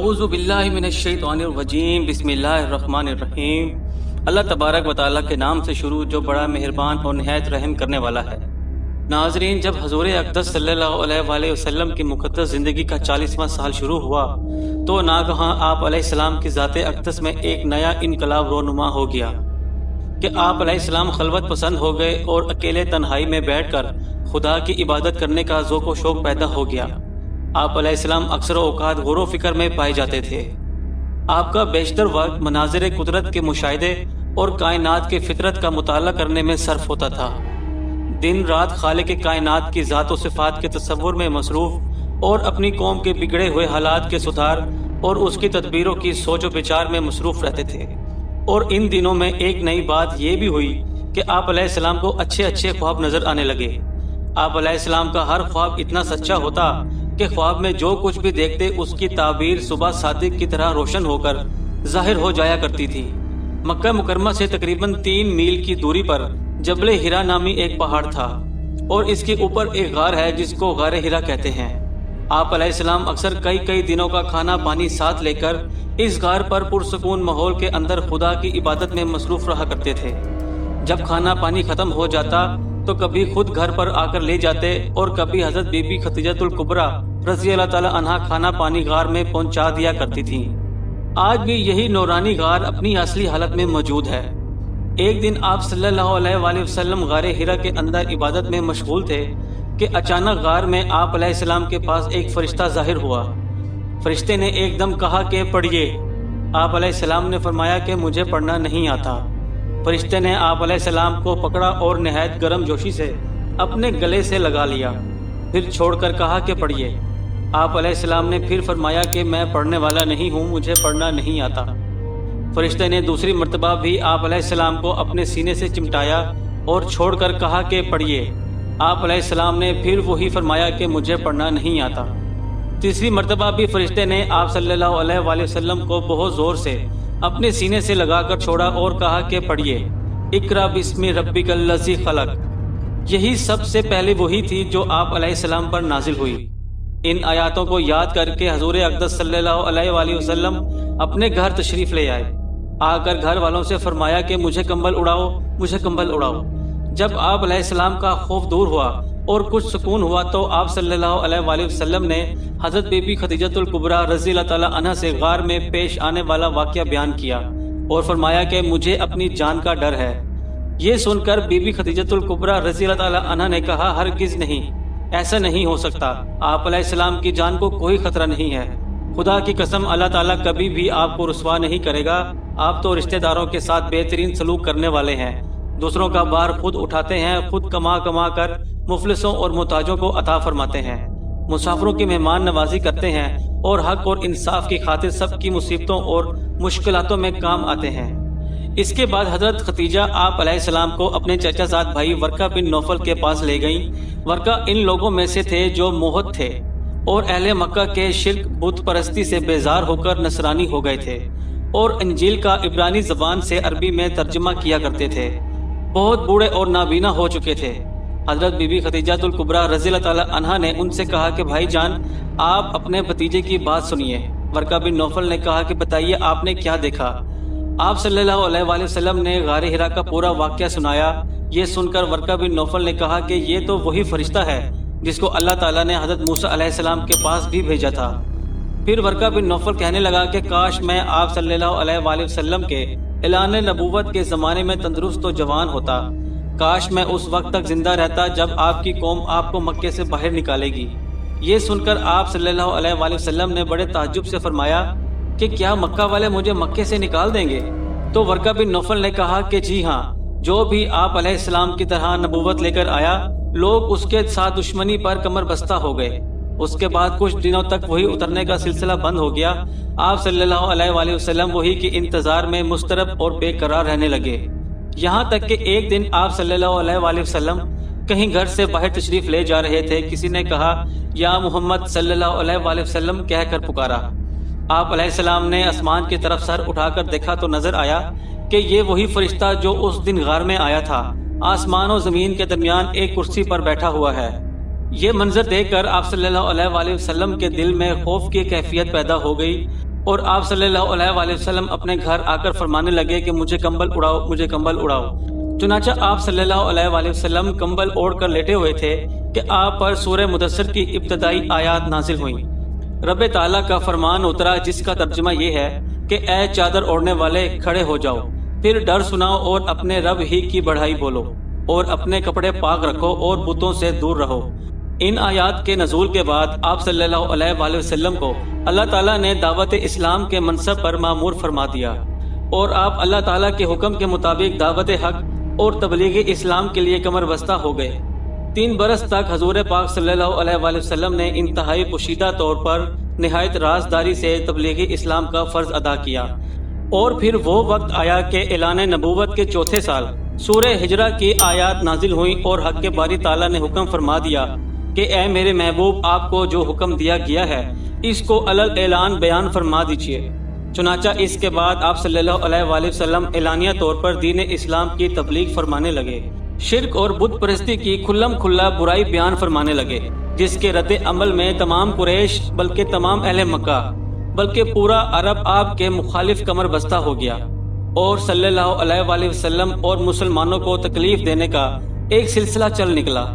اعوذ باللہ من الشیطان الرجیم بسم اللہ الرحمن الرحیم۔ اللہ تبارک و تعالیٰ کے نام سے شروع جو بڑا مہربان اور نہایت رحم کرنے والا ہے۔ ناظرین، جب حضور اقدس صلی اللہ علیہ وآلہ وسلم کی مقدس زندگی کا 40واں سال شروع ہوا تو ناگہاں آپ علیہ السلام کی ذات اقدس میں ایک نیا انقلاب رونما ہو گیا کہ آپ علیہ السلام خلوت پسند ہو گئے اور اکیلے تنہائی میں بیٹھ کر خدا کی عبادت کرنے کا ذوق و شوق پیدا ہو گیا۔ آپ علیہ السلام اکثر اوقات غور و فکر میں پائے جاتے تھے۔ آپ کا بیشتر وقت مناظر قدرت کے مشاہدے اور کائنات کے فطرت کا مطالعہ کرنے میں صرف ہوتا تھا۔ دن رات خالق کائنات کی ذات و صفات کے تصور میں مصروف اور اپنی قوم کے بگڑے ہوئے حالات کے سدھار اور اس کی تدبیروں کی سوچ و بچار میں مصروف رہتے تھے۔ اور ان دنوں میں ایک نئی بات یہ بھی ہوئی کہ آپ علیہ السلام کو اچھے خواب نظر آنے لگے۔ آپ علیہ السلام کا ہر خواب اتنا سچا ہوتا کہ خواب میں جو کچھ بھی دیکھتے اس کی تعبیر صبح صادق کی طرح روشن ہو کر ظاہر ہو جایا کرتی تھی۔ مکہ مکرمہ سے تقریباً 3 میل کی دوری پر جبل ہرا نامی ایک پہاڑ تھا اور اس کے اوپر ایک غار ہے جس کو غار ہرا کہتے ہیں۔ آپ علیہ السلام اکثر کئی دنوں کا کھانا پانی ساتھ لے کر اس غار پر پرسکون ماحول کے اندر خدا کی عبادت میں مصروف رہا کرتے تھے۔ جب کھانا پانی ختم ہو جاتا تو کبھی خود گھر پر آ کر لے جاتے اور کبھی حضرت بی بی خدیجۃ الکبریٰ رضی اللہ تعالی عنہا کھانا پانی غار میں پہنچا دیا کرتی تھیں۔ آج بھی یہی نورانی غار اپنی اصلی حالت میں موجود ہے۔ ایک دن آپ صلی اللہ علیہ وآلہ وسلم غار ہرا کے اندر عبادت میں مشغول تھے کہ اچانک غار میں آپ علیہ السلام کے پاس ایک فرشتہ ظاہر ہوا۔ فرشتے نے ایک دم کہا کہ پڑھیے۔ آپ علیہ السلام نے فرمایا کہ مجھے پڑھنا نہیں آتا۔ فرشتے نے آپ علیہ السلام کو پکڑا اور نہایت گرم جوشی سے اپنے گلے سے لگا لیا، پھر چھوڑ کر کہا کہ پڑھیے۔ آپ علیہ السلام نے پھر فرمایا کہ میں پڑھنے والا نہیں ہوں، مجھے پڑھنا نہیں آتا۔ فرشتے نے دوسری مرتبہ بھی آپ علیہ السلام کو اپنے سینے سے چمٹایا اور چھوڑ کر کہا کہ پڑھیے۔ آپ علیہ السلام نے پھر وہی فرمایا کہ مجھے پڑھنا نہیں آتا۔ تیسری مرتبہ بھی فرشتے نے آپ صلی اللہ علیہ وآلہ وسلم کو بہت زور سے اپنے سینے سے لگا کر چھوڑا اور کہا کہ پڑھیے، اقرأ بسم ربک الذی خلق۔ یہی سب سے پہلے وہی تھی جو آپ علیہ السلام پر نازل ہوئی۔ ان آیاتوں کو یاد کر کے حضور اقدس صلی اللہ علیہ وآلہ وسلم اپنے گھر تشریف لے آئے۔ آ کر گھر والوں سے فرمایا کہ مجھے کمبل اڑاؤ، مجھے کمبل اڑاؤ۔ جب آپ علیہ السلام کا خوف دور ہوا اور کچھ سکون ہوا تو آپ صلی اللہ علیہ وآلہ وسلم نے حضرت بی بی خدیجۃ الکبریٰ رضی اللہ تعالی عنہا سے غار میں پیش آنے والا واقعہ بیان کیا اور فرمایا کہ مجھے اپنی جان کا ڈر ہے۔ یہ سن کر بی بی خدیجۃ الکبریٰ رضی اللہ تعالی عنہا نے کہا، ہرگز نہیں، ایسا نہیں ہو سکتا۔ آپ علیہ السلام کی جان کو کوئی خطرہ نہیں ہے۔ خدا کی قسم، اللہ تعالیٰ کبھی بھی آپ کو رسوا نہیں کرے گا۔ آپ تو رشتہ داروں کے ساتھ بہترین سلوک کرنے والے ہیں، دوسروں کا بار خود اٹھاتے ہیں، خود کما کر مفلسوں اور محتاجوں کو عطا فرماتے ہیں، مسافروں کی مہمان نوازی کرتے ہیں اور حق اور انصاف کی خاطر سب کی مصیبتوں اور مشکلاتوں میں کام آتے ہیں۔ اس کے بعد حضرت ختیجہ آپ علیہ السلام کو اپنے چچا زاد بھائی ورقہ بن نوفل کے پاس لے گئیں۔ ورقہ ان لوگوں میں سے تھے جو موحد تھے اور اہل مکہ کے شرک بت پرستی سے بیزار ہو کر نصرانی ہو گئے تھے اور انجیل کا عبرانی زبان سے عربی میں ترجمہ کیا کرتے تھے۔ بہت بوڑھے اور نابینا ہو چکے تھے۔ حضرت بی بی خدیجۃ الکبریٰ رضی اللہ تعالی عنہا نے ان سے کہا کہ بھائی جان، آپ اپنے بھتیجے کی بات سنیے۔ ورقہ بن نوفل نے کہا کہ بتائیے، آپ نے کیا دیکھا؟ آپ صلی اللہ علیہ وآلہ وسلم نے غار ہرا کا پورا واقعہ سنایا۔ یہ سن کر ورقہ بن نوفل نے کہا کہ یہ تو وہی فرشتہ ہے جس کو اللہ تعالیٰ نے حضرت موسیٰ علیہ السلام کے پاس بھی بھیجا تھا۔ پھر ورقہ بن نوفل کہنے لگا کہ کاش میں آپ صلی اللہ علیہ وآلہ وسلم کے اعلان نبوت کے زمانے میں تندرست و جوان ہوتا۔ کاش میں اس وقت تک زندہ رہتا جب آپ کی قوم آپ کو مکے سے باہر نکالے گی۔ یہ سن کر آپ صلی اللہ علیہ وآلہ وسلم نے بڑے تعجب سے فرمایا کہ کیا مکہ والے مجھے مکے سے نکال دیں گے؟ تو ورقہ بن نوفل نے کہا کہ جی ہاں، جو بھی آپ علیہ السلام کی طرح نبوت لے کر آیا، لوگ اس کے ساتھ دشمنی پر کمر بستہ ہو گئے۔ اس کے بعد کچھ دنوں تک وہی اترنے کا سلسلہ بند ہو گیا۔ آپ صلی اللہ علیہ وآلہ وسلم وہی کے انتظار میں مضطرب اور بے قرار رہنے لگے، یہاں تک کہ ایک دن آپ صلی اللہ علیہ وآلہ وسلم کہیں گھر سے باہر تشریف لے جا رہے تھے۔ کسی نے کہا، یا محمد صلی اللہ علیہ وآلہ وسلم کہہ کر پکارا۔ آپ علیہ السلام نے آسمان کی طرف سر اٹھا کر دیکھا تو نظر آیا کہ یہ وہی فرشتہ جو اس دن غار میں آیا تھا، آسمان و زمین کے درمیان ایک کرسی پر بیٹھا ہوا ہے۔ یہ منظر دیکھ کر آپ صلی اللہ علیہ وآلہ وسلم کے دل میں خوف کی کیفیت پیدا ہو گئی اور آپ صلی اللہ علیہ وآلہ وسلم اپنے گھر آ کر فرمانے لگے کہ مجھے کمبل اڑاؤ، مجھے کمبل اڑاؤ۔ چنانچہ آپ صلی اللہ علیہ وآلہ وسلم کمبل اوڑھ کر لیٹے ہوئے تھے کہ آپ پر سورہ مدثر کی ابتدائی آیات نازل ہوئیں۔ رب تعالیٰ کا فرمان اترا جس کا ترجمہ یہ ہے کہ اے چادر اوڑھنے والے کھڑے ہو جاؤ، پھر ڈر سناؤ اور اپنے رب ہی کی بڑائی بولو، اور اپنے کپڑے پاک رکھو اور بتوں سے دور رہو۔ ان آیات کے نزول کے بعد آپ صلی اللہ علیہ وآلہ وسلم کو اللہ تعالیٰ نے دعوت اسلام کے منصب پر مامور فرما دیا، اور آپ اللہ تعالیٰ کے حکم کے مطابق دعوت حق اور تبلیغ اسلام کے لیے کمر بستہ ہو گئے۔ 3 برس تک حضور پاک صلی اللہ علیہ وآلہ وسلم نے انتہائی پوشیدہ طور پر نہایت رازداری سے تبلیغ اسلام کا فرض ادا کیا، اور پھر وہ وقت آیا کہ اعلان نبوت کے 4تھے سال سورہ ہجرہ کی آیات نازل ہوئیں، اور حق کے باری تعالیٰ نے حکم فرما دیا کہ اے میرے محبوب، آپ کو جو حکم دیا گیا ہے اس کو علل اعلان بیان فرما دیجئے۔ چنانچہ اس کے بعد آپ صلی اللہ علیہ وآلہ وسلم اعلانیہ طور پر دین اسلام کی تبلیغ فرمانے لگے، شرک اور بت پرستی کی کھلم کھلا برائی بیان فرمانے لگے، جس کے رد عمل میں تمام قریش بلکہ تمام اہل مکہ بلکہ پورا عرب آپ کے مخالف کمر بستہ ہو گیا، اور صلی اللہ علیہ وآلہ وسلم اور مسلمانوں کو تکلیف دینے کا ایک سلسلہ چل نکلا۔